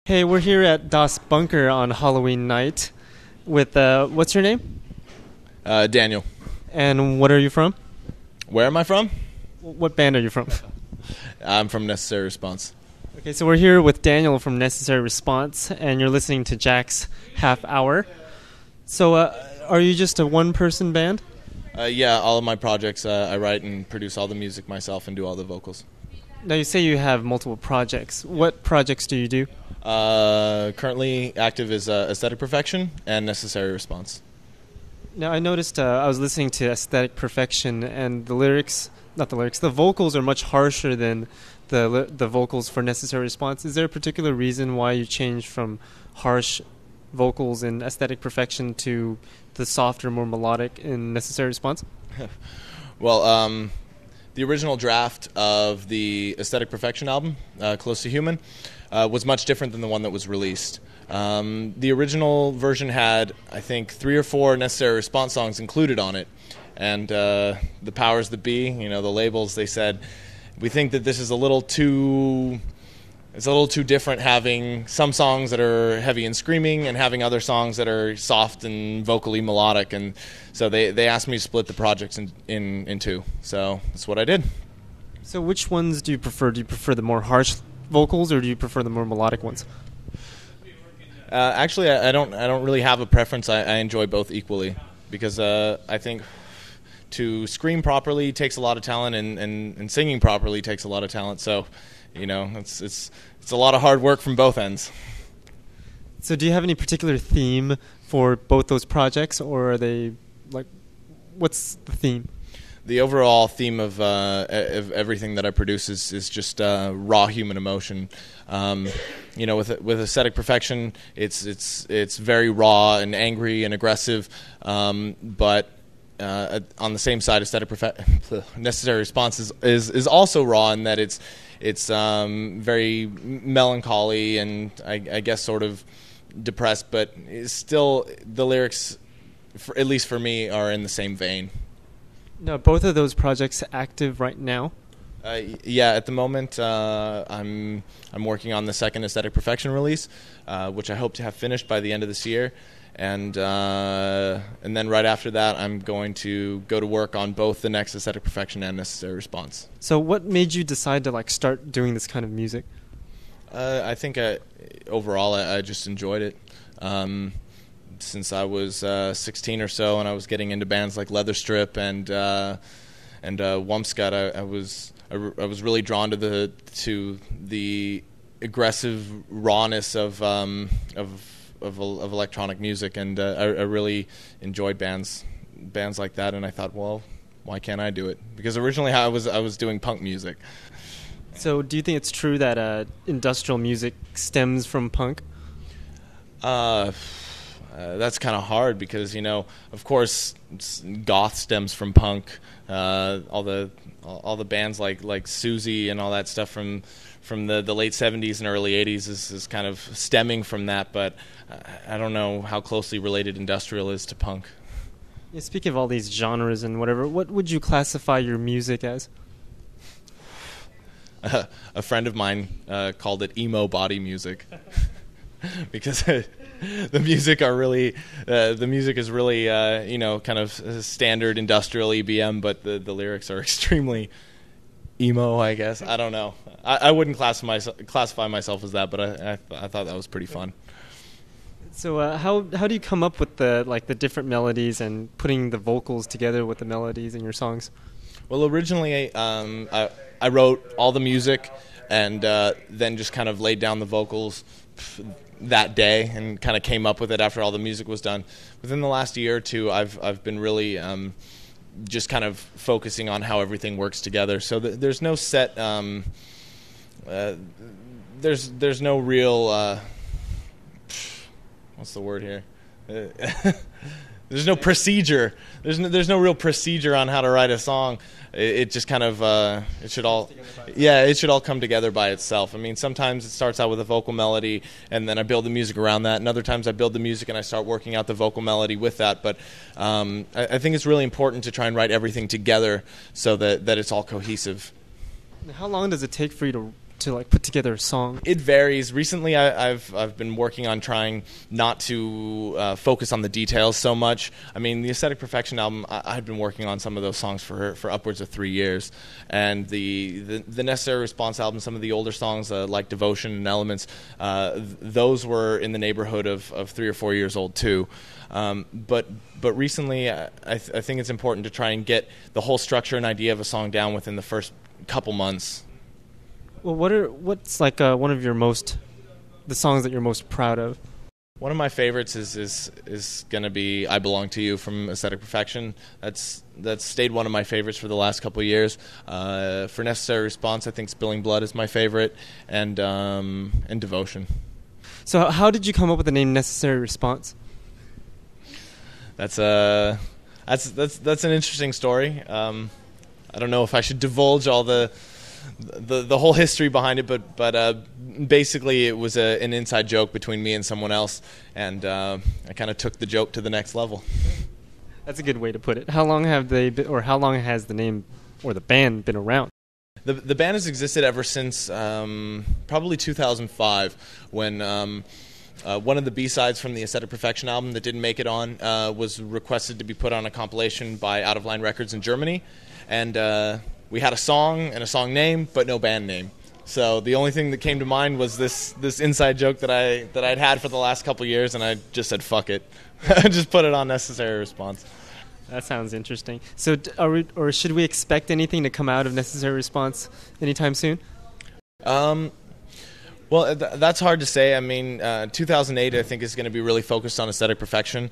Hey, we're here at Das Bunker on Halloween night with, what's your name? Daniel. And what are you from? Where am I from? What band are you from? I'm from Necessary Response. Okay, so we're here with Daniel from Necessary Response, and you're listening to Jack's Half Hour. So, are you just a one-person band? Yeah, all of my projects, I write and produce all the music myself and do all the vocals. Now, you say you have multiple projects. What projects do you do? Currently active is Aesthetic Perfection and Necessary Response. Now, I noticed I was listening to Aesthetic Perfection, and the vocals are much harsher than the vocals for Necessary Response. Is there a particular reason why you changed from harsh vocals in Aesthetic Perfection to the softer, more melodic in Necessary Response? Well, the original draft of the Aesthetic Perfection album, Close to Human, was much different than the one that was released. The original version had, I think, 3 or 4 Necessary Response songs included on it. And the powers that be, the labels, they said, we think that this is a little too different, having some songs that are heavy and screaming and having other songs that are soft and vocally melodic. And so they asked me to split the projects in two. So that's what I did. So which ones do you prefer? Do you prefer the more harsh vocals, or do you prefer the more melodic ones? Actually, I don't really have a preference. I enjoy both equally because I think to scream properly takes a lot of talent, and singing properly takes a lot of talent. So, it's a lot of hard work from both ends. So do you have any particular theme for both those projects, or are they, what's the theme? The overall theme of everything that I produce is just raw human emotion. With Aesthetic Perfection, it's very raw and angry and aggressive, but on the same side, Necessary Response is also raw in that it's very melancholy and I guess sort of depressed, but it's still the lyrics, at least for me, are in the same vein. Now, both of those projects active right now? Yeah, at the moment, I'm working on the second Aesthetic Perfection release, which I hope to have finished by the end of this year, and then right after that, I'm going to go to work on both the next Aesthetic Perfection and Necessary Response. So, what made you decide to start doing this kind of music? I think overall, I just enjoyed it. Since I was 16 or so, and I was getting into bands like Leatherstrip and Wumpscut, I was really drawn to the aggressive rawness of electronic music, and I really enjoyed bands like that. And I thought, well, why can't I do it? Because originally I was doing punk music. So, do you think it's true that industrial music stems from punk? That's kind of hard because, of course, goth stems from punk. All the bands like Susie and all that stuff from the late 70s and early 80s is kind of stemming from that. But I don't know how closely related industrial is to punk. Yeah, speaking of all these genres and whatever, what would you classify your music as? A friend of mine called it emo body music because the music is really kind of standard industrial EBM, but the lyrics are extremely emo, I guess. I don't know. I wouldn't classify myself as that, but I thought that was pretty fun. So how do you come up with the different melodies and putting the vocals together with the melodies in your songs? Well, originally I wrote all the music and then just kind of laid down the vocals that day and kind of came up with it after all the music was done. Within the last year or two, I've been really just kind of focusing on how everything works together. So there's no set. There's no real. What's the word here? There's no procedure. There's no real procedure on how to write a song. It just kind of it should all come together by itself. I mean, sometimes it starts out with a vocal melody, and then I build the music around that. And other times I build the music and I start working out the vocal melody with that. But I think it's really important to try and write everything together so that it's all cohesive. How long does it take for you to to like put together a song? It varies. Recently, I've been working on trying not to focus on the details so much. I mean, the Aesthetic Perfection album, I've been working on some of those songs for upwards of 3 years, and the Necessary Response album, some of the older songs like Devotion and Elements, those were in the neighborhood of 3 or 4 years old too. But recently, I think it's important to try and get the whole structure and idea of a song down within the first couple months. Well, what's like one of the songs that you're most proud of? One of my favorites is going to be "I Belong to You" from Aesthetic Perfection. That's stayed one of my favorites for the last couple of years. For Necessary Response, I think "Spilling Blood" is my favorite, and Devotion. So, how did you come up with the name Necessary Response? That's an interesting story. I don't know if I should divulge all the whole history behind it, but basically it was an inside joke between me and someone else, and I kind of took the joke to the next level. That's a good way to put it. How long have they been, or how long has the name or the band been around? The band has existed ever since probably 2005, when one of the B-sides from the Aesthetic Perfection album that didn't make it on was requested to be put on a compilation by Out of Line Records in Germany, and we had a song and a song name, but no band name. So the only thing that came to mind was this inside joke that I'd had for the last couple of years, and I just said fuck it, just put it on Necessary Response. That sounds interesting. So, should we expect anything to come out of Necessary Response anytime soon? Well, that's hard to say. I mean, 2008, I think, is going to be really focused on Aesthetic Perfection,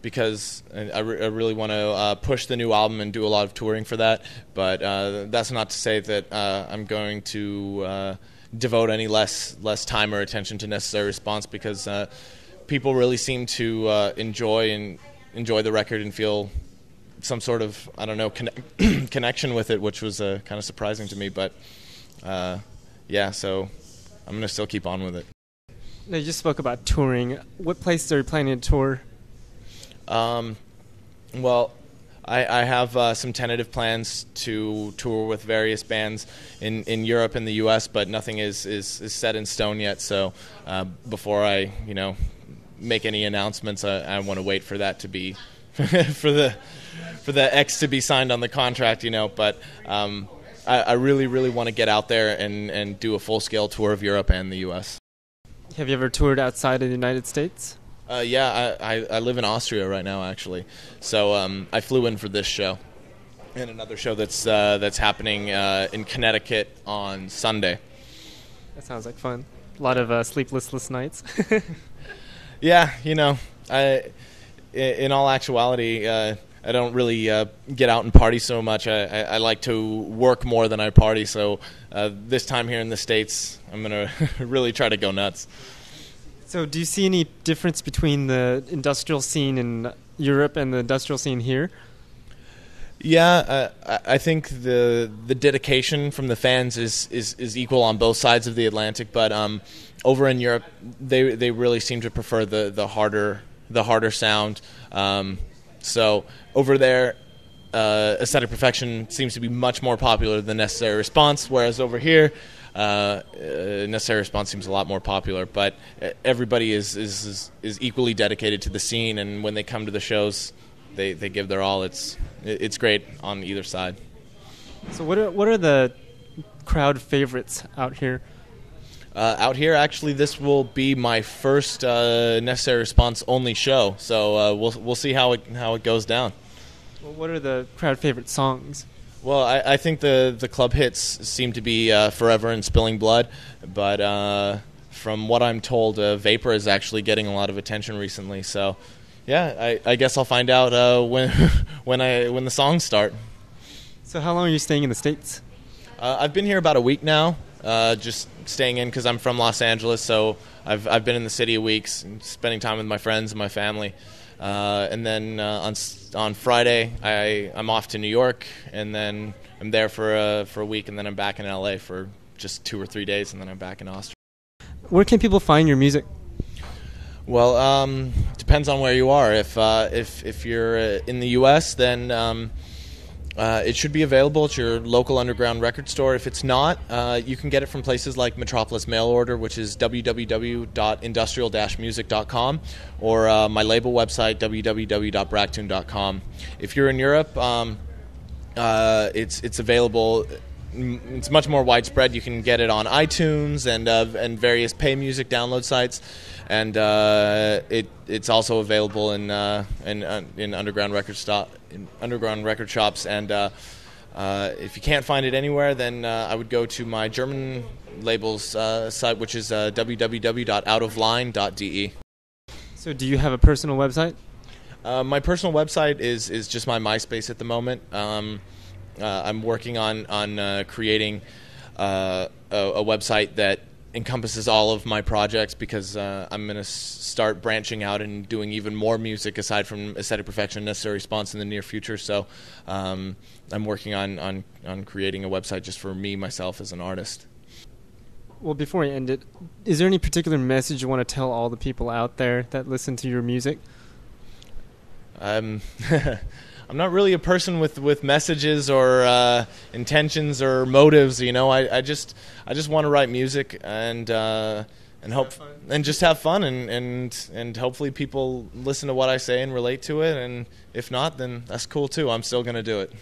because I really want to push the new album and do a lot of touring for that. But that's not to say that I'm going to devote any less time or attention to Necessary Response, because people really seem to enjoy the record and feel some sort of, I don't know, connection with it, which was kind of surprising to me. But yeah, so I'm going to still keep on with it. Now, you just spoke about touring. What places are you planning to tour? Well, I have some tentative plans to tour with various bands in Europe and the U.S., but nothing is set in stone yet. So before I make any announcements, I want to wait for that to be for the X to be signed on the contract. But I really want to get out there and do a full-scale tour of Europe and the U.S. Have you ever toured outside of the United States? Yeah, I live in Austria right now, actually. So I flew in for this show and another show that's happening in Connecticut on Sunday. That sounds like fun. A lot of sleepless nights. Yeah, in all actuality, I don't really get out and party so much. I like to work more than I party, so this time here in the States, I'm going to really try to go nuts. So do you see any difference between the industrial scene in Europe and the industrial scene here? Yeah, I think the dedication from the fans is equal on both sides of the Atlantic, but over in Europe, they really seem to prefer the harder sound. So over there, Aesthetic Perfection seems to be much more popular than Necessary Response, whereas over here, Necessary Response seems a lot more popular. But everybody is equally dedicated to the scene, and when they come to the shows, they give their all. It's great on either side. So what are the crowd favorites out here? Out here, actually, this will be my first Necessary Response only show. So we'll see how it goes down. Well, what are the crowd favorite songs? Well, I think the club hits seem to be Forever and Spilling Blood, but from what I'm told, Vapor is actually getting a lot of attention recently. So, yeah, I guess I'll find out when the songs start. So how long are you staying in the States? I've been here about a week now, just staying in because I'm from Los Angeles. So I've been in the city a week, spending time with my friends and my family. And then on Friday, I'm off to New York, and then I'm there for a week, and then I'm back in LA for just 2 or 3 days, and then I'm back in Austria. Where can people find your music? Well, depends on where you are. If you're in the U.S., then It should be available at your local underground record store. If it's not, you can get it from places like Metropolis Mail Order, which is www.industrial-music.com, or my label website, www.bragtune.com. If you're in Europe, it's available. It's much more widespread. You can get it on iTunes and various pay music download sites, and it's also available in underground record shops. And if you can't find it anywhere, then I would go to my German label's site, which is www.outofline.de. So, do you have a personal website? My personal website is just my MySpace at the moment. I'm working on creating a website that encompasses all of my projects, because I'm going to start branching out and doing even more music aside from Aesthetic Perfection and Necessary Response in the near future. So I'm working on creating a website just for me, myself, as an artist. Well, before we end it, is there any particular message you want to tell all the people out there that listen to your music? I'm not really a person with messages or intentions or motives. I just want to write music and hope and just have fun, and hopefully people listen to what I say and relate to it. And if not, then that's cool too. I'm still going to do it.